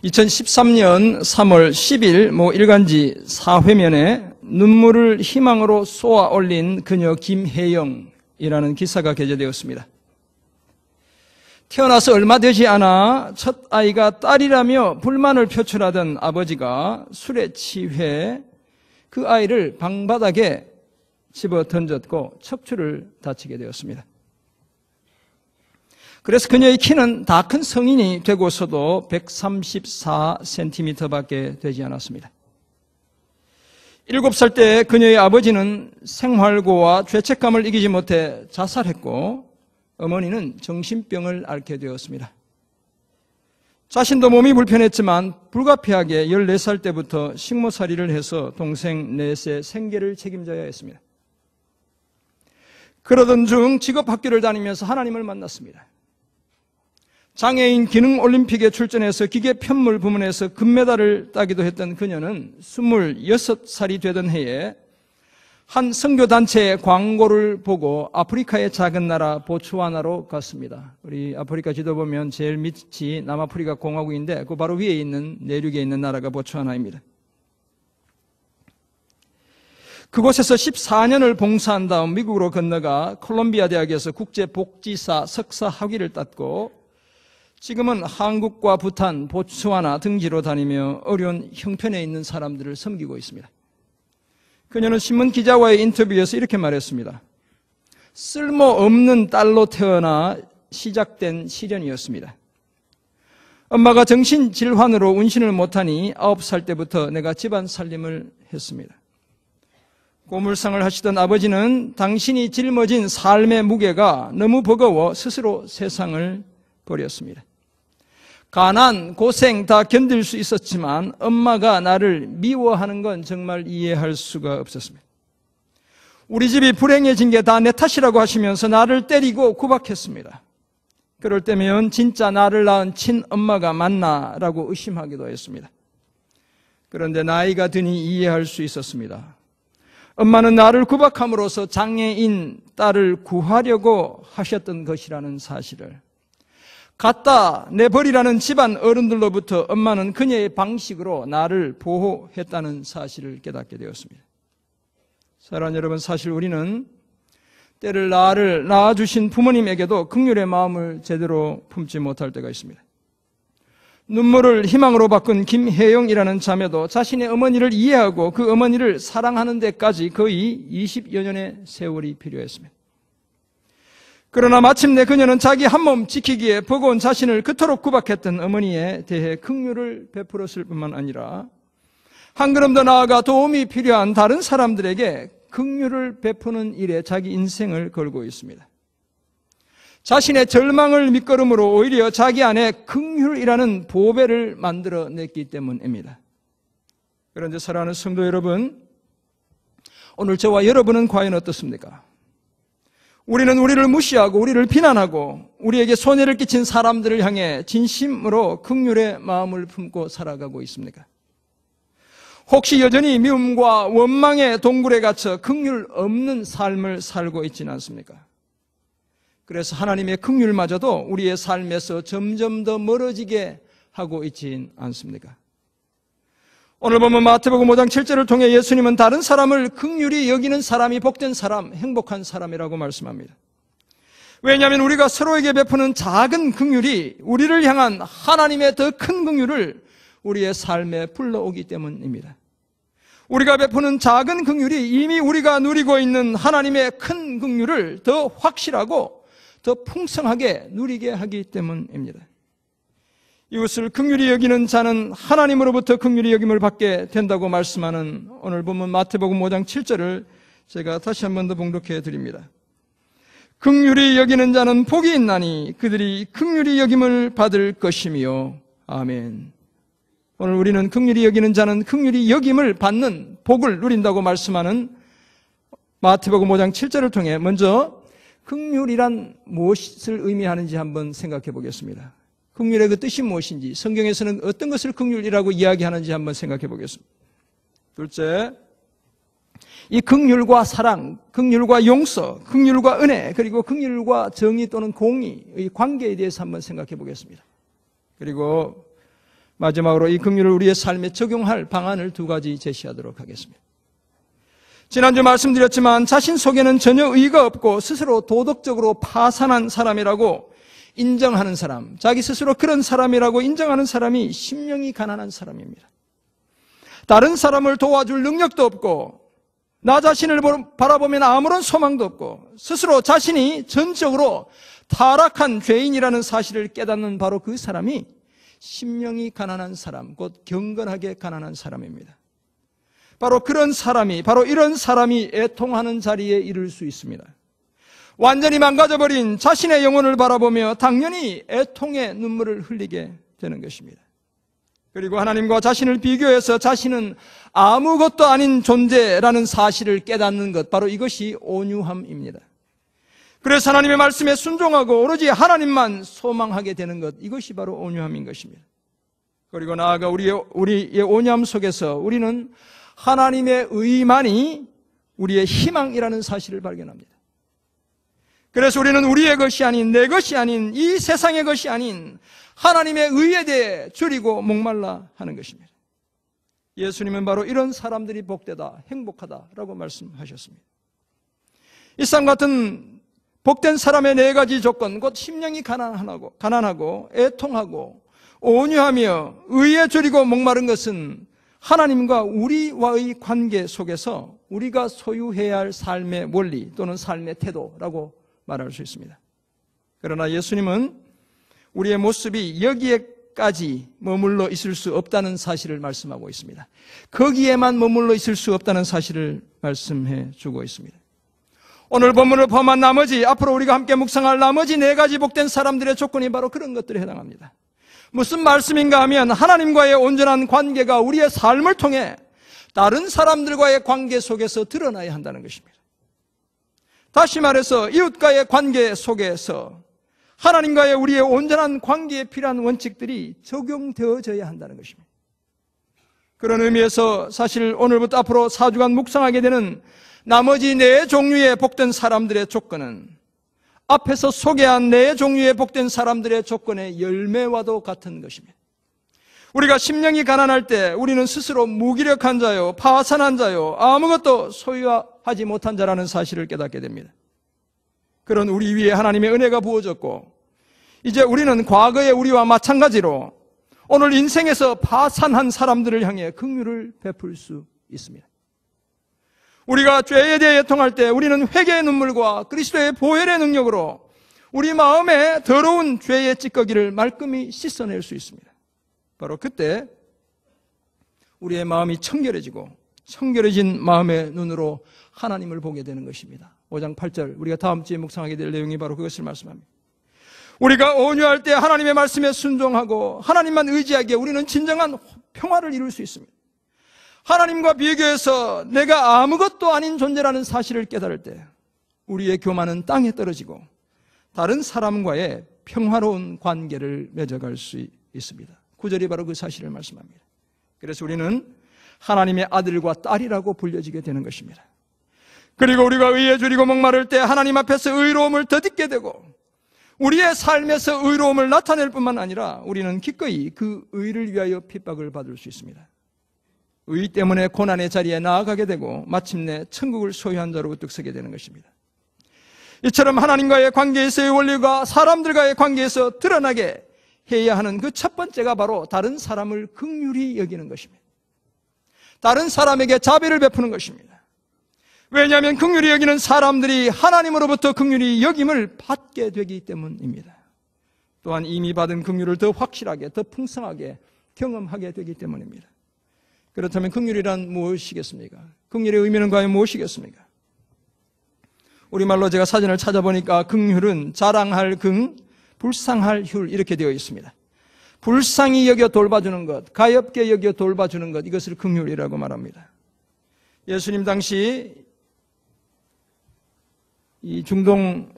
2013년 3월 10일 모 일간지 4회면에 눈물을 희망으로 쏘아 올린 그녀 김혜영이라는 기사가 게재되었습니다. 태어나서 얼마 되지 않아 첫 아이가 딸이라며 불만을 표출하던 아버지가 술에 취해 그 아이를 방바닥에 집어 던졌고 척추를 다치게 되었습니다. 그래서 그녀의 키는 다 큰 성인이 되고서도 134cm밖에 되지 않았습니다. 7살 때 그녀의 아버지는 생활고와 죄책감을 이기지 못해 자살했고 어머니는 정신병을 앓게 되었습니다. 자신도 몸이 불편했지만 불가피하게 14살 때부터 식모살이를 해서 동생 넷의 생계를 책임져야 했습니다. 그러던 중 직업학교를 다니면서 하나님을 만났습니다. 장애인 기능올림픽에 출전해서 기계 편물 부문에서 금메달을 따기도 했던 그녀는 26살이 되던 해에 한 선교단체의 광고를 보고 아프리카의 작은 나라 보츠와나로 갔습니다. 우리 아프리카 지도 보면 제일 밑이 남아프리카 공화국인데 그 바로 위에 있는 내륙에 있는 나라가 보츠와나입니다. 그곳에서 14년을 봉사한 다음 미국으로 건너가 콜롬비아 대학에서 국제복지사 석사 학위를 땄고 지금은 한국과 부탄, 보츠와나 등지로 다니며 어려운 형편에 있는 사람들을 섬기고 있습니다. 그녀는 신문 기자와의 인터뷰에서 이렇게 말했습니다. 쓸모없는 딸로 태어나 시작된 시련이었습니다. 엄마가 정신질환으로 운신을 못하니 9살 때부터 내가 집안 살림을 했습니다. 고물상을 하시던 아버지는 당신이 짊어진 삶의 무게가 너무 버거워 스스로 세상을 버렸습니다. 가난, 고생 다 견딜 수 있었지만 엄마가 나를 미워하는 건 정말 이해할 수가 없었습니다. 우리 집이 불행해진 게 다 내 탓이라고 하시면서 나를 때리고 구박했습니다. 그럴 때면 진짜 나를 낳은 친엄마가 맞나라고 의심하기도 했습니다. 그런데 나이가 드니 이해할 수 있었습니다. 엄마는 나를 구박함으로써 장애인 딸을 구하려고 하셨던 것이라는 사실을, 갖다 내버리라는 집안 어른들로부터 엄마는 그녀의 방식으로 나를 보호했다는 사실을 깨닫게 되었습니다. 사랑하는 여러분, 사실 우리는 때를 나를 낳아주신 부모님에게도 긍휼의 마음을 제대로 품지 못할 때가 있습니다. 눈물을 희망으로 바꾼 김혜영이라는 자매도 자신의 어머니를 이해하고 그 어머니를 사랑하는 데까지 거의 20여 년의 세월이 필요했습니다. 그러나 마침내 그녀는 자기 한몸 지키기에 버거운 자신을 그토록 구박했던 어머니에 대해 긍휼을 베풀었을 뿐만 아니라 한 걸음 더 나아가 도움이 필요한 다른 사람들에게 긍휼을 베푸는 일에 자기 인생을 걸고 있습니다. 자신의 절망을 밑거름으로 오히려 자기 안에 긍휼이라는 보배를 만들어냈기 때문입니다. 그런데 사랑하는 성도 여러분, 오늘 저와 여러분은 과연 어떻습니까? 우리는 우리를 무시하고 우리를 비난하고 우리에게 손해를 끼친 사람들을 향해 진심으로 긍휼의 마음을 품고 살아가고 있습니까? 혹시 여전히 미움과 원망의 동굴에 갇혀 긍휼 없는 삶을 살고 있지는 않습니까? 그래서 하나님의 긍휼마저도 우리의 삶에서 점점 더 멀어지게 하고 있지는 않습니까? 오늘 보면 마태복음 5장 7절을 통해 예수님은 다른 사람을 긍휼히 여기는 사람이 복된 사람, 행복한 사람이라고 말씀합니다. 왜냐하면 우리가 서로에게 베푸는 작은 긍휼이 우리를 향한 하나님의 더 큰 긍휼을 우리의 삶에 불러오기 때문입니다. 우리가 베푸는 작은 긍휼이 이미 우리가 누리고 있는 하나님의 큰 긍휼을 더 확실하고 더 풍성하게 누리게 하기 때문입니다. 이것을 긍휼히 여기는 자는 하나님으로부터 긍휼히 여김을 받게 된다고 말씀하는 오늘 본문 마태복음 5장 7절을 제가 다시 한 번 더 봉독해 드립니다. 긍휼히 여기는 자는 복이 있나니 그들이 긍휼히 여김을 받을 것이며. 아멘. 오늘 우리는 긍휼히 여기는 자는 긍휼히 여김을 받는 복을 누린다고 말씀하는 마태복음 5장 7절을 통해 먼저 긍휼이란 무엇을 의미하는지 한번 생각해 보겠습니다. 긍휼의 그 뜻이 무엇인지, 성경에서는 어떤 것을 긍휼이라고 이야기하는지 한번 생각해 보겠습니다. 둘째, 이 긍휼과 사랑, 긍휼과 용서, 긍휼과 은혜, 그리고 긍휼과 정의 또는 공의의 관계에 대해서 한번 생각해 보겠습니다. 그리고 마지막으로 이 긍휼을 우리의 삶에 적용할 방안을 두 가지 제시하도록 하겠습니다. 지난주 말씀드렸지만 자신 속에는 전혀 의의가 없고 스스로 도덕적으로 파산한 사람이라고 인정하는 사람, 자기 스스로 그런 사람이라고 인정하는 사람이 심령이 가난한 사람입니다. 다른 사람을 도와줄 능력도 없고 나 자신을 바라보면 아무런 소망도 없고 스스로 자신이 전적으로 타락한 죄인이라는 사실을 깨닫는 바로 그 사람이 심령이 가난한 사람, 곧 경건하게 가난한 사람입니다. 바로 그런 사람이, 바로 이런 사람이 애통하는 자리에 이를 수 있습니다. 완전히 망가져버린 자신의 영혼을 바라보며 당연히 애통의 눈물을 흘리게 되는 것입니다. 그리고 하나님과 자신을 비교해서 자신은 아무것도 아닌 존재라는 사실을 깨닫는 것, 바로 이것이 온유함입니다. 그래서 하나님의 말씀에 순종하고 오로지 하나님만 소망하게 되는 것, 이것이 바로 온유함인 것입니다. 그리고 나아가 우리의 온유함 속에서 우리는 하나님의 의만이 우리의 희망이라는 사실을 발견합니다. 그래서 우리는 우리의 것이 아닌, 내 것이 아닌, 이 세상의 것이 아닌 하나님의 의에 대해 줄이고 목말라 하는 것입니다. 예수님은 바로 이런 사람들이 복되다, 행복하다라고 말씀하셨습니다. 이 상 같은 복된 사람의 네 가지 조건, 곧 심령이 가난하고 애통하고 온유하며 의에 줄이고 목마른 것은 하나님과 우리와의 관계 속에서 우리가 소유해야 할 삶의 원리 또는 삶의 태도라고 말할 수 있습니다. 그러나 예수님은 우리의 모습이 여기에까지 머물러 있을 수 없다는 사실을 말씀하고 있습니다. 거기에만 머물러 있을 수 없다는 사실을 말씀해 주고 있습니다. 오늘 본문을 포함한 나머지, 앞으로 우리가 함께 묵상할 나머지 네 가지 복된 사람들의 조건이 바로 그런 것들에 해당합니다. 무슨 말씀인가 하면 하나님과의 온전한 관계가 우리의 삶을 통해 다른 사람들과의 관계 속에서 드러나야 한다는 것입니다. 다시 말해서 이웃과의 관계 속에서 하나님과의 우리의 온전한 관계에 필요한 원칙들이 적용되어져야 한다는 것입니다. 그런 의미에서 사실 오늘부터 앞으로 4주간 묵상하게 되는 나머지 네 종류의 복된 사람들의 조건은 앞에서 소개한 네 종류의 복된 사람들의 조건의 열매와도 같은 것입니다. 우리가 심령이 가난할 때 우리는 스스로 무기력한 자요, 파산한 자요, 아무것도 소유하지 못한 자라는 사실을 깨닫게 됩니다. 그런 우리 위에 하나님의 은혜가 부어졌고 이제 우리는 과거의 우리와 마찬가지로 오늘 인생에서 파산한 사람들을 향해 긍휼을 베풀 수 있습니다. 우리가 죄에 대해 애통할 때 우리는 회개의 눈물과 그리스도의 보혈의 능력으로 우리 마음에 더러운 죄의 찌꺼기를 말끔히 씻어낼 수 있습니다. 바로 그때 우리의 마음이 청결해지고 청결해진 마음의 눈으로 하나님을 보게 되는 것입니다. 5장 8절 우리가 다음 주에 묵상하게 될 내용이 바로 그것을 말씀합니다. 우리가 온유할 때 하나님의 말씀에 순종하고 하나님만 의지하기에 우리는 진정한 평화를 이룰 수 있습니다. 하나님과 비교해서 내가 아무것도 아닌 존재라는 사실을 깨달을 때 우리의 교만은 땅에 떨어지고 다른 사람과의 평화로운 관계를 맺어갈 수 있습니다. 9절이 바로 그 사실을 말씀합니다. 그래서 우리는 하나님의 아들과 딸이라고 불려지게 되는 것입니다. 그리고 우리가 의에 줄이고 목마를 때 하나님 앞에서 의로움을 덧입게 되고 우리의 삶에서 의로움을 나타낼 뿐만 아니라 우리는 기꺼이 그 의를 위하여 핍박을 받을 수 있습니다. 의 때문에 고난의 자리에 나아가게 되고 마침내 천국을 소유한 자로 우뚝 서게 되는 것입니다. 이처럼 하나님과의 관계에서의 원리가 사람들과의 관계에서 드러나게 해야 하는 그 첫 번째가 바로 다른 사람을 긍휼히 여기는 것입니다. 다른 사람에게 자비를 베푸는 것입니다. 왜냐하면 긍휼히 여기는 사람들이 하나님으로부터 긍휼히 여김을 받게 되기 때문입니다. 또한 이미 받은 긍휼을 더 확실하게, 더 풍성하게 경험하게 되기 때문입니다. 그렇다면 긍휼이란 무엇이겠습니까? 긍휼의 의미는 과연 무엇이겠습니까? 우리말로 제가 사전을 찾아보니까 긍휼은 자랑할 긍, 불쌍할 휼 이렇게 되어 있습니다. 불쌍히 여겨 돌봐주는 것, 가엾게 여겨 돌봐주는 것, 이것을 긍휼이라고 말합니다. 예수님 당시 이 중동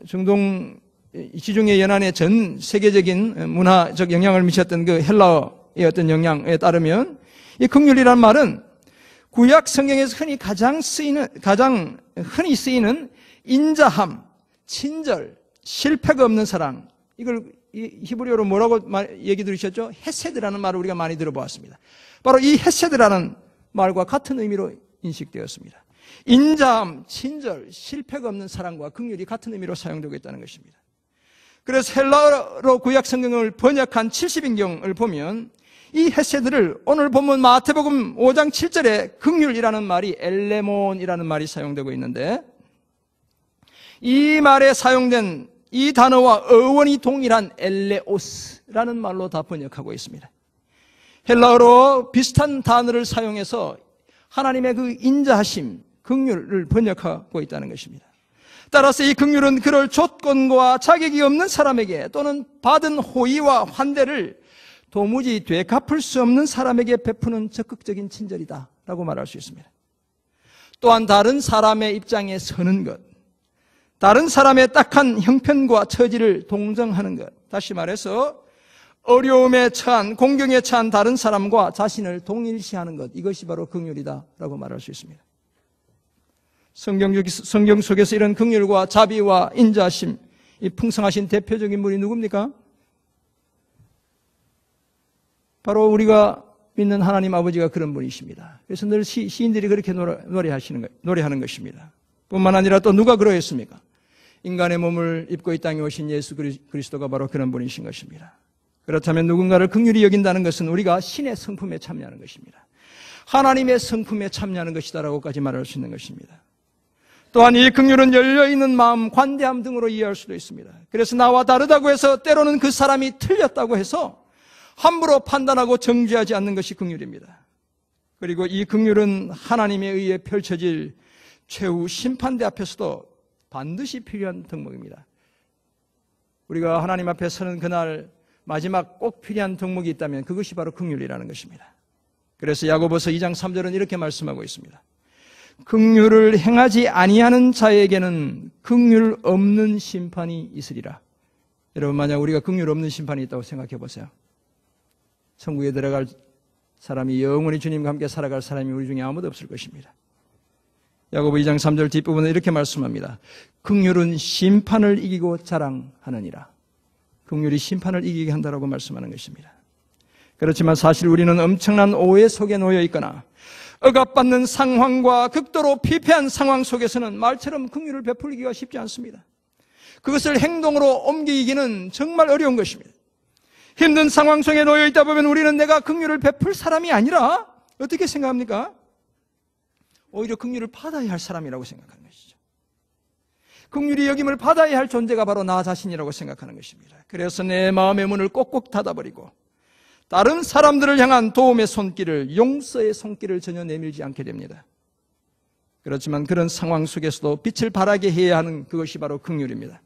지중해 연안의 전 세계적인 문화적 영향을 미쳤던 그 헬라어의 어떤 영향에 따르면 이 긍휼이라는 말은 구약 성경에서 가장 흔히 쓰이는 인자함, 친절, 실패가 없는 사랑, 이걸 히브리어로 뭐라고 얘기 들으셨죠? 헤세드라는 말을 우리가 많이 들어보았습니다. 바로 이 헤세드라는 말과 같은 의미로 인식되었습니다. 인자함, 친절, 실패가 없는 사랑과 긍휼이 같은 의미로 사용되고 있다는 것입니다. 그래서 헬라어로 구약 성경을 번역한 70인경을 보면 이 헤세드를 오늘 본문 마태복음 5장 7절에 긍휼이라는 말이 엘레몬이라는 말이 사용되고 있는데, 이 말에 사용된 이 단어와 어원이 동일한 엘레오스라는 말로 다 번역하고 있습니다. 헬라어로 비슷한 단어를 사용해서 하나님의 그 인자하심, 긍휼을 번역하고 있다는 것입니다. 따라서 이 긍휼은 그럴 조건과 자격이 없는 사람에게 또는 받은 호의와 환대를 도무지 되갚을 수 없는 사람에게 베푸는 적극적인 친절이다 라고 말할 수 있습니다. 또한 다른 사람의 입장에 서는 것, 다른 사람의 딱한 형편과 처지를 동정하는 것, 다시 말해서 어려움에 처한, 공경에 처한 다른 사람과 자신을 동일시하는 것, 이것이 바로 긍휼이다 라고 말할 수 있습니다. 성경 속에서 이런 긍휼과 자비와 인자심, 이 풍성하신 대표적인 분이 누굽니까? 바로 우리가 믿는 하나님 아버지가 그런 분이십니다. 그래서 늘 시인들이 그렇게 노래하는 것입니다. 뿐만 아니라 또 누가 그러했습니까? 인간의 몸을 입고 이 땅에 오신 예수 그리스도가 바로 그런 분이신 것입니다. 그렇다면 누군가를 긍휼히 여긴다는 것은 우리가 신의 성품에 참여하는 것입니다. 하나님의 성품에 참여하는 것이다라고까지 말할 수 있는 것입니다. 또한 이 긍휼은 열려있는 마음, 관대함 등으로 이해할 수도 있습니다. 그래서 나와 다르다고 해서 때로는 그 사람이 틀렸다고 해서 함부로 판단하고 정죄하지 않는 것이 긍휼입니다. 그리고 이 긍휼은 하나님에 의해 펼쳐질 최후 심판대 앞에서도 반드시 필요한 덕목입니다. 우리가 하나님 앞에 서는 그날 마지막 꼭 필요한 덕목이 있다면 그것이 바로 긍휼이라는 것입니다. 그래서 야고보서 2장 3절은 이렇게 말씀하고 있습니다. 긍휼을 행하지 아니하는 자에게는 긍휼 없는 심판이 있으리라. 여러분, 만약 우리가 긍휼 없는 심판이 있다고 생각해 보세요. 천국에 들어갈 사람이, 영원히 주님과 함께 살아갈 사람이 우리 중에 아무도 없을 것입니다. 야고보 2장 3절 뒷부분은 이렇게 말씀합니다. 긍휼은 심판을 이기고 자랑하느니라. 긍휼이 심판을 이기게 한다라고 말씀하는 것입니다. 그렇지만 사실 우리는 엄청난 오해 속에 놓여 있거나 억압받는 상황과 극도로 피폐한 상황 속에서는 말처럼 긍휼을 베풀기가 쉽지 않습니다. 그것을 행동으로 옮기기는 정말 어려운 것입니다. 힘든 상황 속에 놓여 있다 보면 우리는 내가 긍휼을 베풀 사람이 아니라 어떻게 생각합니까? 오히려 긍휼을 받아야 할 사람이라고 생각하는 것이죠. 긍휼히 여김을 받아야 할 존재가 바로 나 자신이라고 생각하는 것입니다. 그래서 내 마음의 문을 꼭꼭 닫아버리고 다른 사람들을 향한 도움의 손길을, 용서의 손길을 전혀 내밀지 않게 됩니다. 그렇지만 그런 상황 속에서도 빛을 발하게 해야 하는 그것이 바로 긍휼입니다.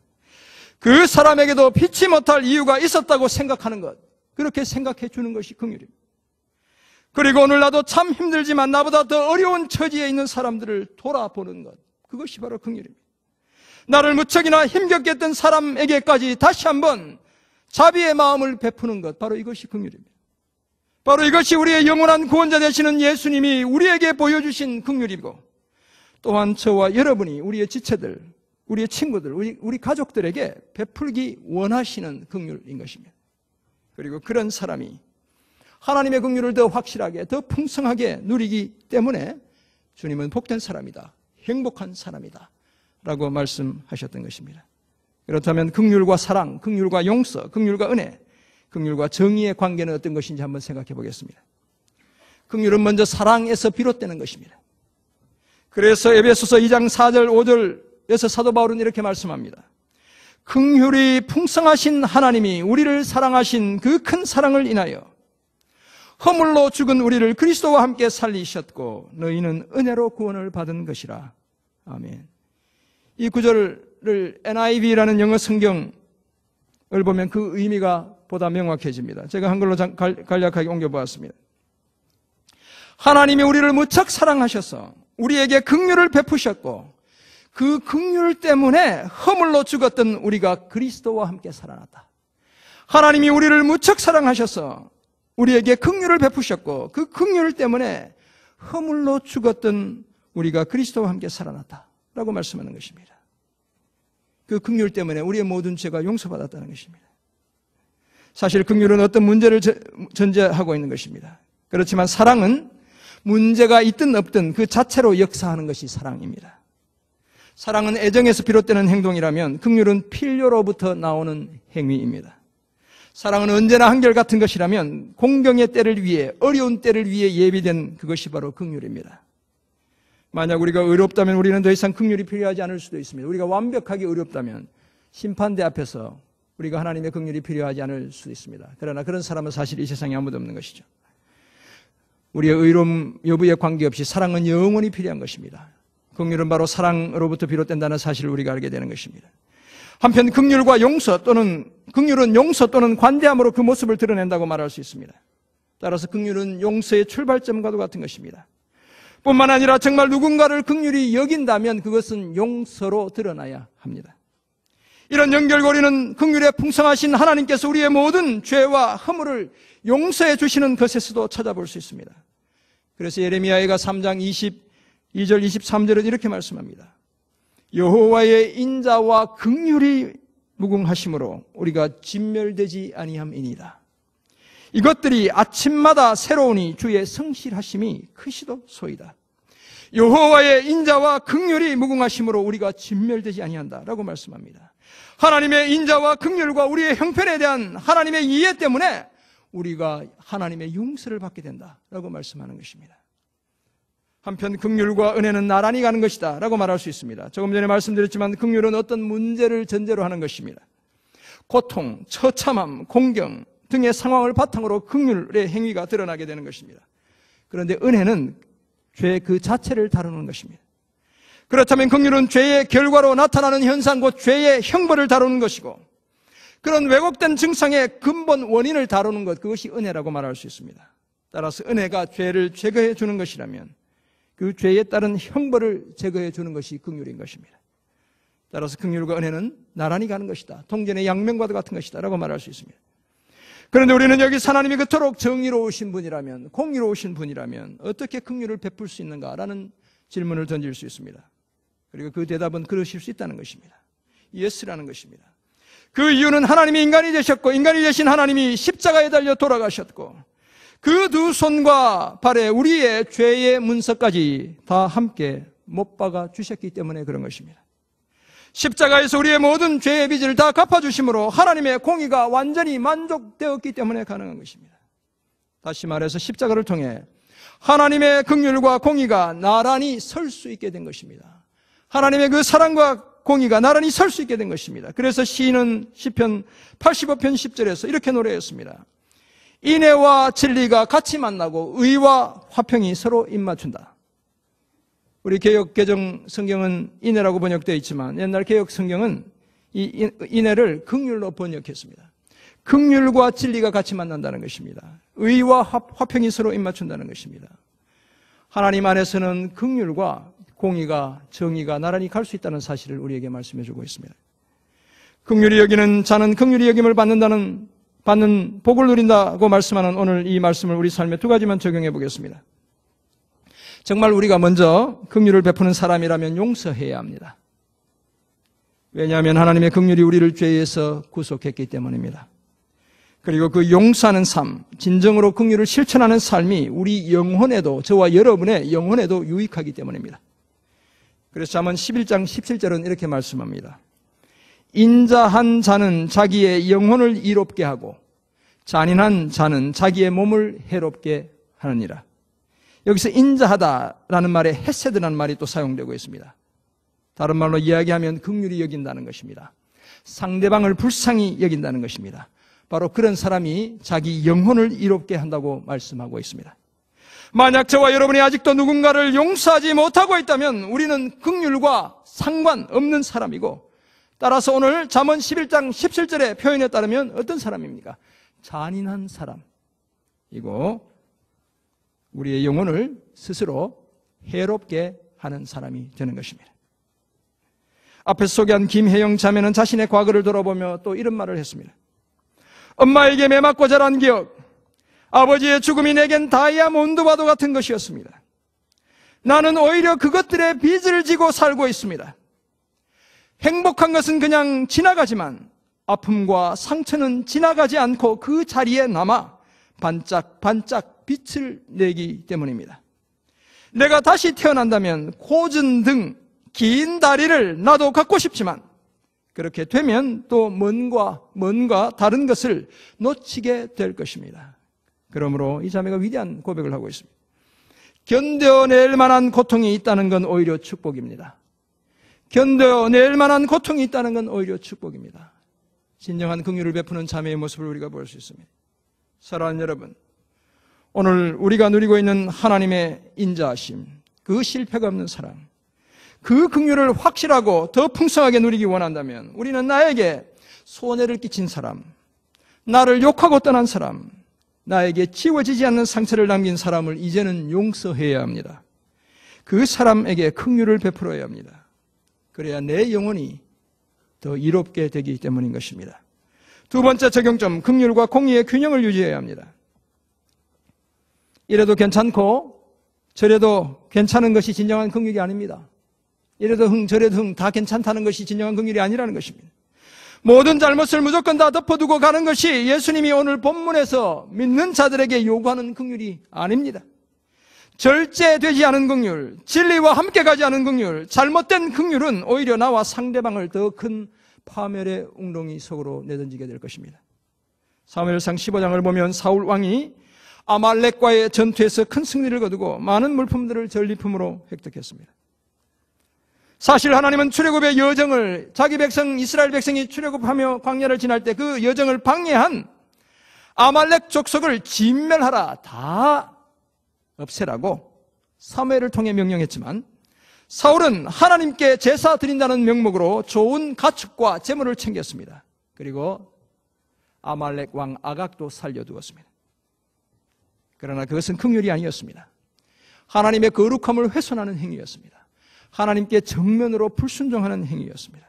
그 사람에게도 피치 못할 이유가 있었다고 생각하는 것, 그렇게 생각해 주는 것이 긍휼입니다. 그리고 오늘 나도 참 힘들지만 나보다 더 어려운 처지에 있는 사람들을 돌아보는 것, 그것이 바로 긍휼입니다. 나를 무척이나 힘겹게 했던 사람에게까지 다시 한번 자비의 마음을 베푸는 것, 바로 이것이 긍휼입니다. 바로 이것이 우리의 영원한 구원자 되시는 예수님이 우리에게 보여주신 긍휼이고, 또한 저와 여러분이 우리의 지체들, 우리의 친구들, 우리 가족들에게 베풀기 원하시는 긍휼인 것입니다. 그리고 그런 사람이 하나님의 긍휼을 더 확실하게, 더 풍성하게 누리기 때문에 주님은 복된 사람이다, 행복한 사람이다 라고 말씀하셨던 것입니다. 그렇다면 긍휼과 사랑, 긍휼과 용서, 긍휼과 은혜, 긍휼과 정의의 관계는 어떤 것인지 한번 생각해 보겠습니다. 긍휼은 먼저 사랑에서 비롯되는 것입니다. 그래서 에베소서 2장 4절 5절에서 사도 바울은 이렇게 말씀합니다. 긍휼이 풍성하신 하나님이 우리를 사랑하신 그 큰 사랑을 인하여 허물로 죽은 우리를 그리스도와 함께 살리셨고 너희는 은혜로 구원을 받은 것이라. 아멘. 이 구절을 NIV라는 영어 성경을 보면 그 의미가 보다 명확해집니다. 제가 한글로 간략하게 옮겨보았습니다. 하나님이 우리를 무척 사랑하셔서 우리에게 긍휼을 베푸셨고 그 긍휼 때문에 허물로 죽었던 우리가 그리스도와 함께 살아났다. 하나님이 우리를 무척 사랑하셔서 우리에게 긍휼을 베푸셨고 그 긍휼 때문에 허물로 죽었던 우리가 그리스도와 함께 살아났다 라고 말씀하는 것입니다. 그 긍휼 때문에 우리의 모든 죄가 용서받았다는 것입니다. 사실 긍휼은 어떤 문제를 전제하고 있는 것입니다. 그렇지만 사랑은 문제가 있든 없든 그 자체로 역사하는 것이 사랑입니다. 사랑은 애정에서 비롯되는 행동이라면 긍휼은 필요로부터 나오는 행위입니다. 사랑은 언제나 한결같은 것이라면 공경의 때를 위해, 어려운 때를 위해 예비된 그것이 바로 긍휼입니다. 만약 우리가 의롭다면 우리는 더 이상 긍휼이 필요하지 않을 수도 있습니다. 우리가 완벽하게 의롭다면 심판대 앞에서 우리가 하나님의 긍휼이 필요하지 않을 수도 있습니다. 그러나 그런 사람은 사실 이 세상에 아무도 없는 것이죠. 우리의 의로움 여부에 관계없이 사랑은 영원히 필요한 것입니다. 긍휼은 바로 사랑으로부터 비롯된다는 사실을 우리가 알게 되는 것입니다. 한편 긍휼과 용서 또는 긍휼은 용서 또는 관대함으로 그 모습을 드러낸다고 말할 수 있습니다. 따라서 긍휼은 용서의 출발점과도 같은 것입니다. 뿐만 아니라 정말 누군가를 긍휼히 여긴다면 그것은 용서로 드러나야 합니다. 이런 연결고리는 긍휼에 풍성하신 하나님께서 우리의 모든 죄와 허물을 용서해 주시는 것에서도 찾아볼 수 있습니다. 그래서 예레미야가 3장 22절 23절은 이렇게 말씀합니다. 여호와의 인자와 긍휼이 무궁하심으로 우리가 진멸되지 아니함이니이다. 이것들이 아침마다 새로우니 주의 성실하심이 크시도소이다. 여호와의 인자와 긍휼이 무궁하심으로 우리가 진멸되지 아니한다라고 말씀합니다. 하나님의 인자와 긍휼과 우리의 형편에 대한 하나님의 이해 때문에 우리가 하나님의 용서를 받게 된다라고 말씀하는 것입니다. 한편 긍휼과 은혜는 나란히 가는 것이다 라고 말할 수 있습니다. 조금 전에 말씀드렸지만 긍휼은 어떤 문제를 전제로 하는 것입니다. 고통, 처참함, 공경 등의 상황을 바탕으로 긍휼의 행위가 드러나게 되는 것입니다. 그런데 은혜는 죄 그 자체를 다루는 것입니다. 그렇다면 긍휼은 죄의 결과로 나타나는 현상 곧 죄의 형벌을 다루는 것이고 그런 왜곡된 증상의 근본 원인을 다루는 것, 그것이 은혜라고 말할 수 있습니다. 따라서 은혜가 죄를 제거해 주는 것이라면 그 죄에 따른 형벌을 제거해 주는 것이 긍휼인 것입니다. 따라서 긍휼과 은혜는 나란히 가는 것이다. 동전의 양면과도 같은 것이다 라고 말할 수 있습니다. 그런데 우리는 여기서 하나님이 그토록 정의로우신 분이라면, 공의로우신 분이라면 어떻게 긍휼을 베풀 수 있는가라는 질문을 던질 수 있습니다. 그리고 그 대답은 그러실 수 있다는 것입니다. 예스라는 것입니다. 그 이유는 하나님이 인간이 되셨고 인간이 되신 하나님이 십자가에 달려 돌아가셨고 그 두 손과 발에 우리의 죄의 문서까지 다 함께 못 박아 주셨기 때문에 그런 것입니다. 십자가에서 우리의 모든 죄의 빚을 다 갚아주심으로 하나님의 공의가 완전히 만족되었기 때문에 가능한 것입니다. 다시 말해서 십자가를 통해 하나님의 긍휼과 공의가 나란히 설 수 있게 된 것입니다. 하나님의 그 사랑과 공의가 나란히 설 수 있게 된 것입니다. 그래서 시인은 시편 85편 10절에서 이렇게 노래했습니다. 인애와 진리가 같이 만나고 의와 화평이 서로 입맞춘다. 우리 개역 개정 성경은 인애라고 번역되어 있지만 옛날 개역 성경은 이 인애를 긍휼로 번역했습니다. 긍휼과 진리가 같이 만난다는 것입니다. 의와 화평이 서로 입맞춘다는 것입니다. 하나님 안에서는 긍휼과 공의가, 정의가 나란히 갈 수 있다는 사실을 우리에게 말씀해 주고 있습니다. 긍휼히 여기는 자는 긍휼히 여김을 받는 복을 누린다고 말씀하는 오늘 이 말씀을 우리 삶에 두 가지만 적용해 보겠습니다. 정말 우리가 먼저 긍휼을 베푸는 사람이라면 용서해야 합니다. 왜냐하면 하나님의 긍휼이 우리를 죄에서 구속했기 때문입니다. 그리고 그 용서하는 삶, 진정으로 긍휼을 실천하는 삶이 우리 영혼에도, 저와 여러분의 영혼에도 유익하기 때문입니다. 그래서 잠언 11장 17절은 이렇게 말씀합니다. 인자한 자는 자기의 영혼을 이롭게 하고 잔인한 자는 자기의 몸을 해롭게 하느니라. 여기서 인자하다라는 말에 헤세드라는 말이 또 사용되고 있습니다. 다른 말로 이야기하면 긍휼히 여긴다는 것입니다. 상대방을 불쌍히 여긴다는 것입니다. 바로 그런 사람이 자기 영혼을 이롭게 한다고 말씀하고 있습니다. 만약 저와 여러분이 아직도 누군가를 용서하지 못하고 있다면 우리는 긍휼과 상관없는 사람이고 따라서 오늘 잠언 11장 17절의 표현에 따르면 어떤 사람입니까? 잔인한 사람이고 우리의 영혼을 스스로 해롭게 하는 사람이 되는 것입니다. 앞에서 소개한 김혜영 자매는 자신의 과거를 돌아보며 또 이런 말을 했습니다. 엄마에게 매맞고 자란 기억, 아버지의 죽음이 내겐 다이아몬드와도 같은 것이었습니다. 나는 오히려 그것들의 빚을 지고 살고 있습니다. 행복한 것은 그냥 지나가지만 아픔과 상처는 지나가지 않고 그 자리에 남아 반짝반짝 빛을 내기 때문입니다. 내가 다시 태어난다면 고전 등 긴 다리를 나도 갖고 싶지만 그렇게 되면 또 뭔가 다른 것을 놓치게 될 것입니다. 그러므로 이 자매가 위대한 고백을 하고 있습니다. 견뎌낼 만한 고통이 있다는 건 오히려 축복입니다. 견뎌낼 만한 고통이 있다는 건 오히려 축복입니다. 진정한 긍휼을 베푸는 자매의 모습을 우리가 볼 수 있습니다. 사랑하는 여러분, 오늘 우리가 누리고 있는 하나님의 인자하심, 그 실패가 없는 사랑, 그 긍휼을 확실하고 더 풍성하게 누리기 원한다면 우리는 나에게 손해를 끼친 사람, 나를 욕하고 떠난 사람, 나에게 지워지지 않는 상처를 남긴 사람을 이제는 용서해야 합니다. 그 사람에게 긍휼을 베풀어야 합니다. 그래야 내 영혼이 더 이롭게 되기 때문인 것입니다. 두 번째 적용점, 긍휼과 공의의 균형을 유지해야 합니다. 이래도 괜찮고 저래도 괜찮은 것이 진정한 긍휼이 아닙니다. 이래도 흥 저래도 흥 다 괜찮다는 것이 진정한 긍휼이 아니라는 것입니다. 모든 잘못을 무조건 다 덮어두고 가는 것이 예수님이 오늘 본문에서 믿는 자들에게 요구하는 긍휼이 아닙니다. 절제되지 않은 긍휼, 진리와 함께 가지 않은 긍휼, 잘못된 긍휼은 오히려 나와 상대방을 더 큰 파멸의 웅덩이 속으로 내던지게 될 것입니다. 사무엘상 15장을 보면 사울 왕이 아말렉과의 전투에서 큰 승리를 거두고 많은 물품들을 전리품으로 획득했습니다. 사실 하나님은 출애굽의 여정을 자기 백성 이스라엘 백성이 출애굽하며 광야를 지날 때 그 여정을 방해한 아말렉 족속을 진멸하라, 다 없애라고 사무엘을 통해 명령했지만 사울은 하나님께 제사 드린다는 명목으로 좋은 가축과 재물을 챙겼습니다. 그리고 아말렉 왕 아각도 살려두었습니다. 그러나 그것은 긍휼이 아니었습니다. 하나님의 거룩함을 훼손하는 행위였습니다. 하나님께 정면으로 불순종하는 행위였습니다.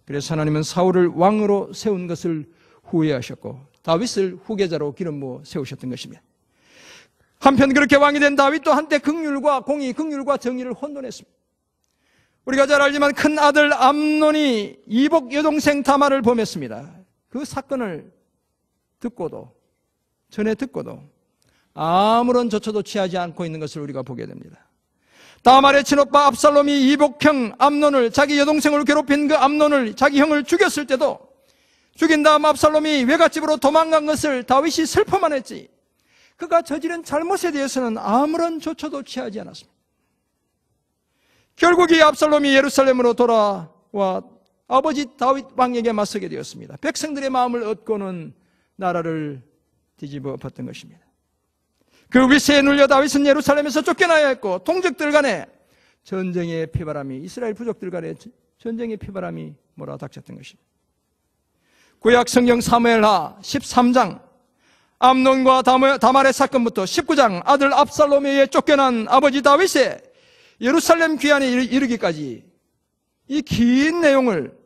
그래서 하나님은 사울을 왕으로 세운 것을 후회하셨고 다윗을 후계자로 기름 부어 세우셨던 것입니다. 한편 그렇게 왕이 된 다윗도 한때 긍휼과 공의, 긍휼과 정의를 혼돈했습니다. 우리가 잘 알지만 큰 아들 암논이 이복 여동생 다말을 범했습니다. 그 사건을 전에 듣고도 아무런 조처도 취하지 않고 있는 것을 우리가 보게 됩니다. 다말의 친오빠 압살롬이 이복형 암논을, 자기 여동생을 괴롭힌 그 암논을, 자기 형을 죽였을 때도 죽인 다음 압살롬이 외갓집으로 도망간 것을 다윗이 슬퍼만 했지 그가 저지른 잘못에 대해서는 아무런 조처도 취하지 않았습니다. 결국 이 압살롬이 예루살렘으로 돌아와 아버지 다윗 왕에게 맞서게 되었습니다. 백성들의 마음을 얻고는 나라를 뒤집어 엎었던 것입니다. 그 위세에 눌려 다윗은 예루살렘에서 쫓겨나야 했고 동족들 간에 전쟁의 피바람이, 이스라엘 부족들 간에 전쟁의 피바람이 몰아닥쳤던 것입니다. 구약 성경 사무엘하 13장 암논과 다말의 사건부터 19장 아들 압살롬에 의해 쫓겨난 아버지 다윗의 예루살렘 귀환에 이르기까지 이 긴 내용을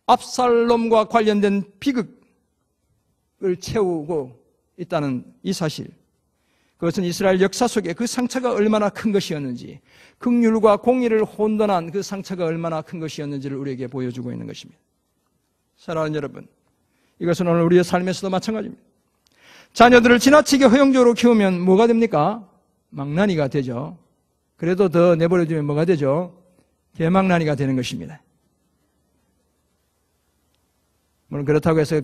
압살롬과 관련된 비극을 채우고 있다는 이 사실, 그것은 이스라엘 역사 속에 그 상처가 얼마나 큰 것이었는지, 긍휼과 공의를 혼돈한 그 상처가 얼마나 큰 것이었는지를 우리에게 보여주고 있는 것입니다. 사랑하는 여러분, 이것은 오늘 우리의 삶에서도 마찬가지입니다. 자녀들을 지나치게 허용적으로 키우면 뭐가 됩니까? 망나니가 되죠. 그래도 더 내버려두면 뭐가 되죠? 개망나니가 되는 것입니다. 물론 그렇다고 해서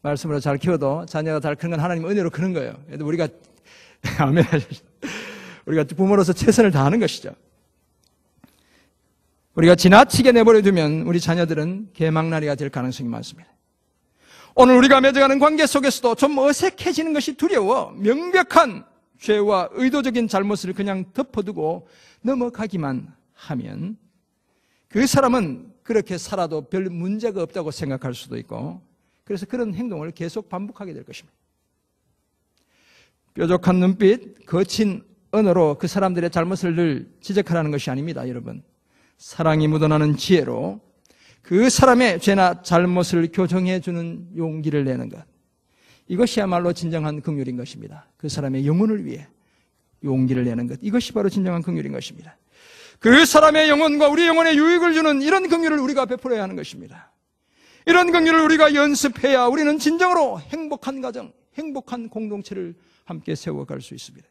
말씀으로 잘 키워도 자녀가 잘 크는 건 하나님 은혜로 크는 거예요. 그래도 우리가 아멘 하십시오. 우리가 부모로서 최선을 다하는 것이죠. 우리가 지나치게 내버려두면 우리 자녀들은 개망나니가 될 가능성이 많습니다. 오늘 우리가 맺어가는 관계 속에서도 좀 어색해지는 것이 두려워 명백한 죄와 의도적인 잘못을 그냥 덮어두고 넘어가기만 하면 그 사람은 그렇게 살아도 별 문제가 없다고 생각할 수도 있고, 그래서 그런 행동을 계속 반복하게 될 것입니다. 뾰족한 눈빛, 거친 언어로 그 사람들의 잘못을 늘 지적하라는 것이 아닙니다, 여러분. 사랑이 묻어나는 지혜로 그 사람의 죄나 잘못을 교정해 주는 용기를 내는 것, 이것이야말로 진정한 긍휼인 것입니다. 그 사람의 영혼을 위해 용기를 내는 것, 이것이 바로 진정한 긍휼인 것입니다. 그 사람의 영혼과 우리 영혼에 유익을 주는 이런 긍휼을 우리가 베풀어야 하는 것입니다. 이런 긍휼을 우리가 연습해야 우리는 진정으로 행복한 가정, 행복한 공동체를 함께 세워갈 수 있습니다.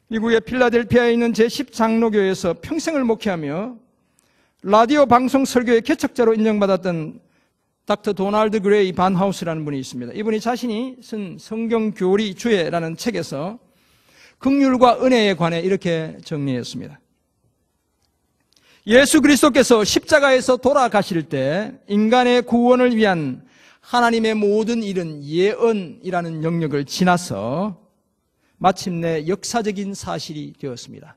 미국의 필라델피아에 있는 제10장로교에서 평생을 목회하며 라디오 방송 설교의 개척자로 인정받았던 닥터 도널드 그레이 반하우스라는 분이 있습니다. 이분이 자신이 쓴 성경 교리 주해라는 책에서 긍휼과 은혜에 관해 이렇게 정리했습니다. 예수 그리스도께서 십자가에서 돌아가실 때 인간의 구원을 위한 하나님의 모든 일은 예언이라는 영역을 지나서 마침내 역사적인 사실이 되었습니다.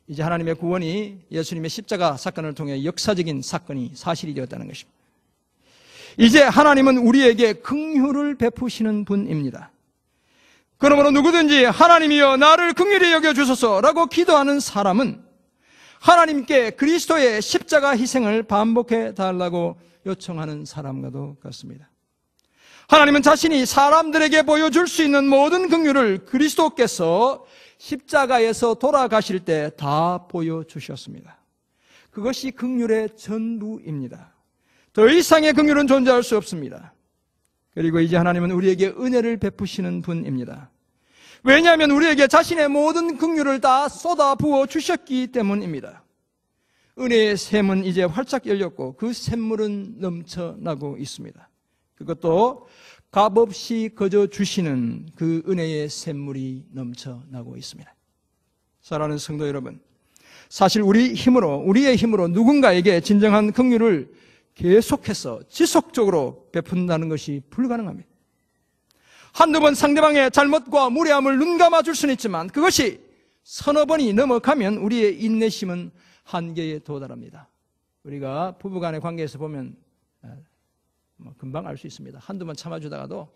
이제 하나님의 구원이 예수님의 십자가 사건을 통해 역사적인 사건이 사실이 되었다는 것입니다. 이제 하나님은 우리에게 긍휼을 베푸시는 분입니다. 그러므로 누구든지 하나님이여 나를 긍휼히 여겨주소서라고 기도하는 사람은 하나님께 그리스도의 십자가 희생을 반복해 달라고 요청하는 사람과도 같습니다. 하나님은 자신이 사람들에게 보여줄 수 있는 모든 긍휼을 그리스도께서 십자가에서 돌아가실 때 다 보여주셨습니다. 그것이 긍휼의 전부입니다. 더 이상의 긍휼은 존재할 수 없습니다. 그리고 이제 하나님은 우리에게 은혜를 베푸시는 분입니다. 왜냐하면 우리에게 자신의 모든 긍휼을 다 쏟아 부어 주셨기 때문입니다. 은혜의 샘은 이제 활짝 열렸고 그 샘물은 넘쳐나고 있습니다. 그것도 값없이 거저 주시는 그 은혜의 샘물이 넘쳐나고 있습니다. 사랑하는 성도 여러분, 사실 우리의 힘으로 누군가에게 진정한 긍휼을 계속해서 지속적으로 베푼다는 것이 불가능합니다. 한두 번 상대방의 잘못과 무례함을 눈감아 줄 수는 있지만 그것이 서너 번이 넘어가면 우리의 인내심은 한계에 도달합니다. 우리가 부부간의 관계에서 보면 금방 알 수 있습니다. 한두 번 참아주다가도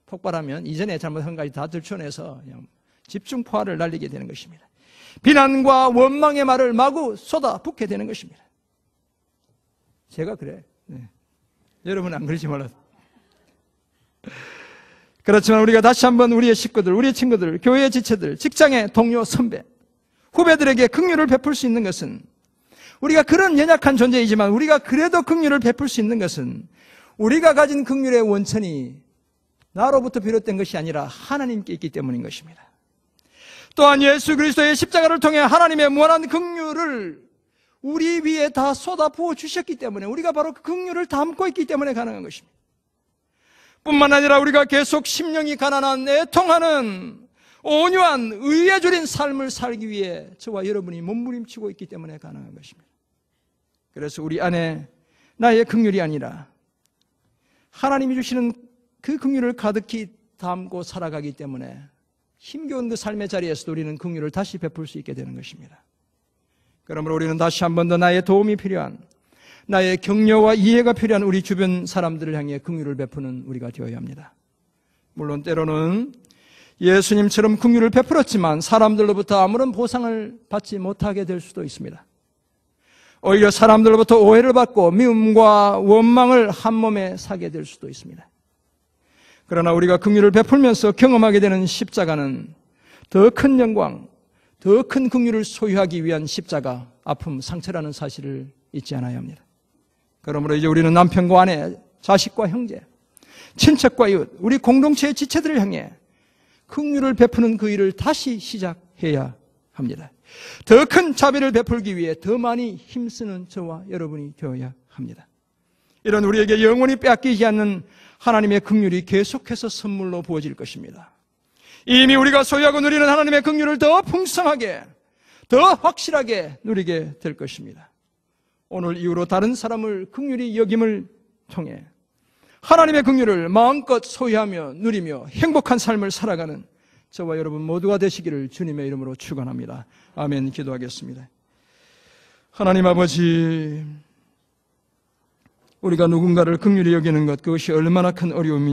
폭발하면 이전에 잘못한 것까지 다 들춰내서 그냥 집중포화를 날리게 되는 것입니다. 비난과 원망의 말을 마구 쏟아붓게 되는 것입니다. 제가 그래. 네. 여러분은 안 그러지 몰라도. 그렇지만 우리가 다시 한번 우리의 식구들, 우리의 친구들, 교회의 지체들, 직장의 동료, 선배, 후배들에게 긍휼을 베풀 수 있는 것은 우리가 그런 연약한 존재이지만 우리가 그래도 긍휼을 베풀 수 있는 것은 우리가 가진 긍휼의 원천이 나로부터 비롯된 것이 아니라 하나님께 있기 때문인 것입니다. 또한 예수 그리스도의 십자가를 통해 하나님의 무한한 긍휼을 우리 위에 다 쏟아부어 주셨기 때문에 우리가 바로 그 긍휼을 담고 있기 때문에 가능한 것입니다. 뿐만 아니라 우리가 계속 심령이 가난한 애통하는 온유한 의에 줄인 삶을 살기 위해 저와 여러분이 몸부림치고 있기 때문에 가능한 것입니다. 그래서 우리 안에 나의 긍휼이 아니라 하나님이 주시는 그 긍휼을 가득히 담고 살아가기 때문에 힘겨운 그 삶의 자리에서도 우리는 긍휼을 다시 베풀 수 있게 되는 것입니다. 그러므로 우리는 다시 한 번 더 나의 도움이 필요한, 나의 격려와 이해가 필요한 우리 주변 사람들을 향해 긍휼을 베푸는 우리가 되어야 합니다. 물론 때로는 예수님처럼 긍휼을 베풀었지만 사람들로부터 아무런 보상을 받지 못하게 될 수도 있습니다. 오히려 사람들로부터 오해를 받고 미움과 원망을 한 몸에 사게 될 수도 있습니다. 그러나 우리가 긍휼을 베풀면서 경험하게 되는 십자가는 더 큰 영광, 더 큰 긍휼을 소유하기 위한 십자가, 아픔, 상처라는 사실을 잊지 않아야 합니다. 그러므로 이제 우리는 남편과 아내, 자식과 형제, 친척과 이웃, 우리 공동체의 지체들을 향해 긍휼을 베푸는 그 일을 다시 시작해야 합니다. 더 큰 자비를 베풀기 위해 더 많이 힘쓰는 저와 여러분이 되어야 합니다. 이런 우리에게 영원히 빼앗기지 않는 하나님의 긍휼이 계속해서 선물로 부어질 것입니다. 이미 우리가 소유하고 누리는 하나님의 긍휼을 더 풍성하게, 더 확실하게 누리게 될 것입니다. 오늘 이후로 다른 사람을 긍휼히 여김을 통해 하나님의 긍휼을 마음껏 소유하며 누리며 행복한 삶을 살아가는 저와 여러분 모두가 되시기를 주님의 이름으로 축원합니다. 아멘. 기도하겠습니다. 하나님 아버지, 우리가 누군가를 긍휼히 여기는 것, 그것이 얼마나 큰 어려움이